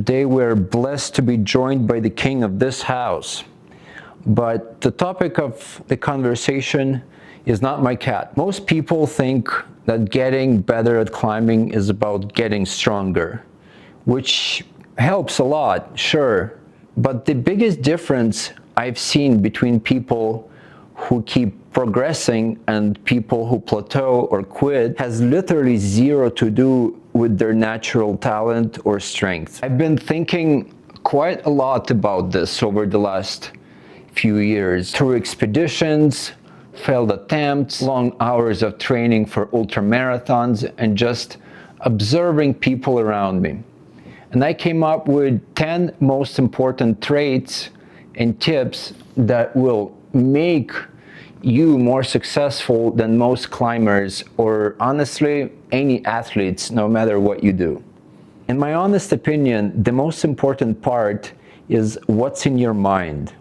Today we're blessed to be joined by the king of this house. But the topic of the conversation is not my cat. Most people think that getting better at climbing is about getting stronger, which helps a lot, sure. But the biggest difference I've seen between people who keep progressing and people who plateau or quit has literally zero to do with their natural talent or strength. I've been thinking quite a lot about this over the last few years through expeditions, failed attempts, long hours of training for ultramarathons, and just observing people around me. And I came up with 10 most important traits and tips that will make you more successful than most climbers, or honestly, any athletes, no matter what you do. In my honest opinion, the most important part is what's in your mind.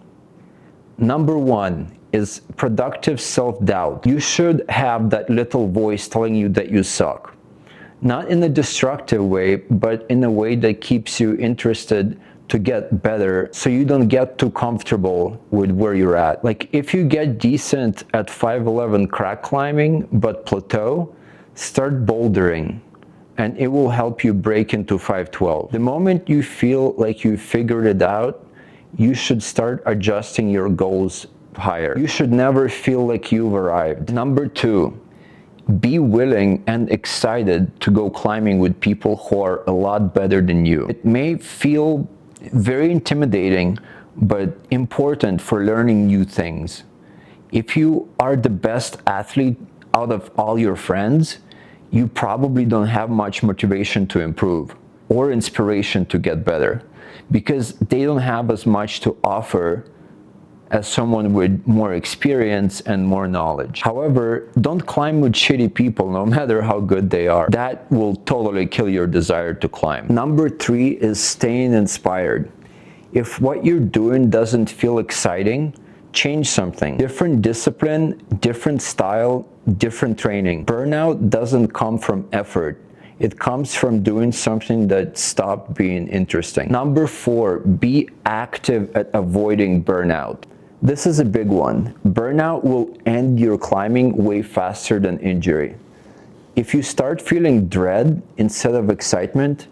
Number one is productive self-doubt. You should have that little voice telling you that you suck. Not in a destructive way, but in a way that keeps you interested to get better, so you don't get too comfortable with where you're at. Like if you get decent at 5'11" crack climbing but plateau, start bouldering and it will help you break into 5'12". The moment you feel like you figured it out, you should start adjusting your goals higher. You should never feel like you've arrived. Number two, be willing and excited to go climbing with people who are a lot better than you. It may feel very intimidating, but important for learning new things. If you are the best athlete out of all your friends, you probably don't have much motivation to improve or inspiration to get better, because they don't have as much to offer as someone with more experience and more knowledge. However, don't climb with shitty people, no matter how good they are. That will totally kill your desire to climb. Number three is staying inspired. If what you're doing doesn't feel exciting, change something. Different discipline, different style, different training. Burnout doesn't come from effort. It comes from doing something that stopped being interesting. Number four, be active at avoiding burnout. This is a big one. Burnout will end your climbing way faster than injury. If you start feeling dread instead of excitement,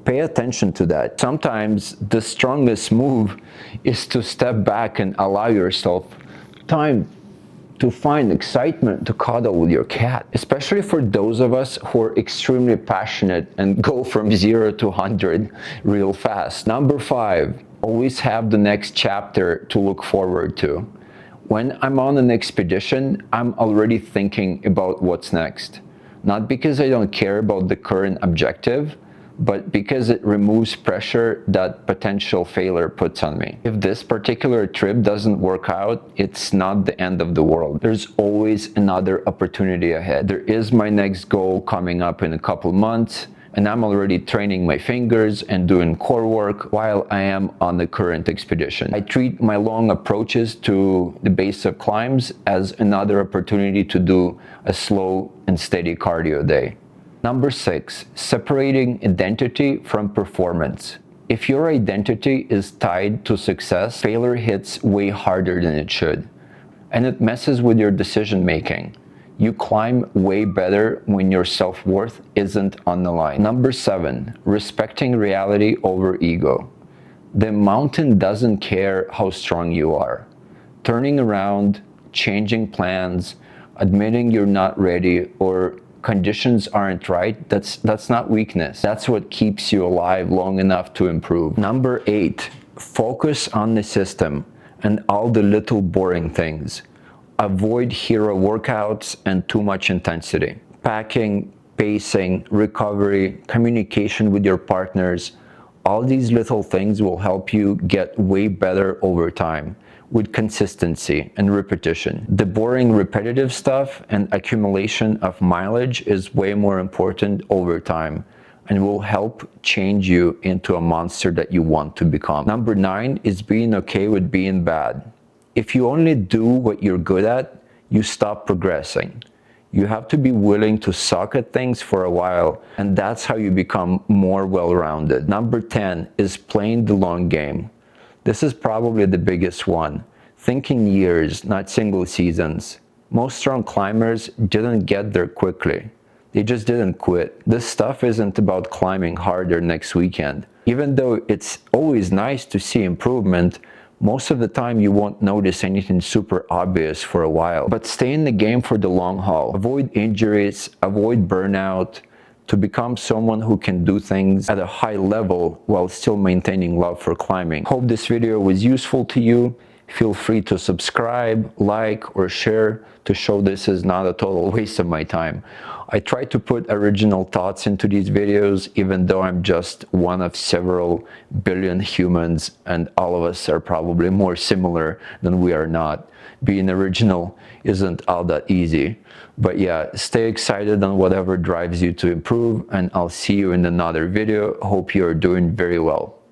pay attention to that. Sometimes the strongest move is to step back and allow yourself time to find excitement to cuddle with your cat, especially for those of us who are extremely passionate and go from 0 to 100 real fast. Number five, always have the next chapter to look forward to. When I'm on an expedition, I'm already thinking about what's next. Not because I don't care about the current objective, but because it removes pressure that potential failure puts on me. If this particular trip doesn't work out, it's not the end of the world. There's always another opportunity ahead. There is my next goal coming up in a couple months, and I'm already training my fingers and doing core work while I am on the current expedition. I treat my long approaches to the base of climbs as another opportunity to do a slow and steady cardio day. Number six, separating identity from performance. If your identity is tied to success, failure hits way harder than it should, and it messes with your decision making. You climb way better when your self-worth isn't on the line. Number seven, respecting reality over ego. The mountain doesn't care how strong you are. Turning around, changing plans, admitting you're not ready, or conditions aren't right, that's not weakness. That's what keeps you alive long enough to improve. Number eight, focus on the system and all the little boring things. Avoid hero workouts and too much intensity. Packing, pacing, recovery, communication with your partners, all these little things will help you get way better over time with consistency and repetition. The boring repetitive stuff and accumulation of mileage is way more important over time and will help change you into a monster that you want to become. Number nine is being okay with being bad. If you only do what you're good at, you stop progressing. You have to be willing to suck at things for a while, and that's how you become more well-rounded. Number 10 is playing the long game. This is probably the biggest one. Thinking years, not single seasons. Most strong climbers didn't get there quickly. They just didn't quit. This stuff isn't about climbing harder next weekend. Even though it's always nice to see improvement, most of the time you won't notice anything super obvious for a while. But stay in the game for the long haul. Avoid injuries, avoid burnout, to become someone who can do things at a high level while still maintaining love for climbing. Hope this video was useful to you. Feel free to subscribe, like, or share to show this is not a total waste of my time. I try to put original thoughts into these videos, even though I'm just one of several billion humans, and all of us are probably more similar than we are not. Being original isn't all that easy. But yeah, stay excited on whatever drives you to improve, and I'll see you in another video. Hope you're doing very well.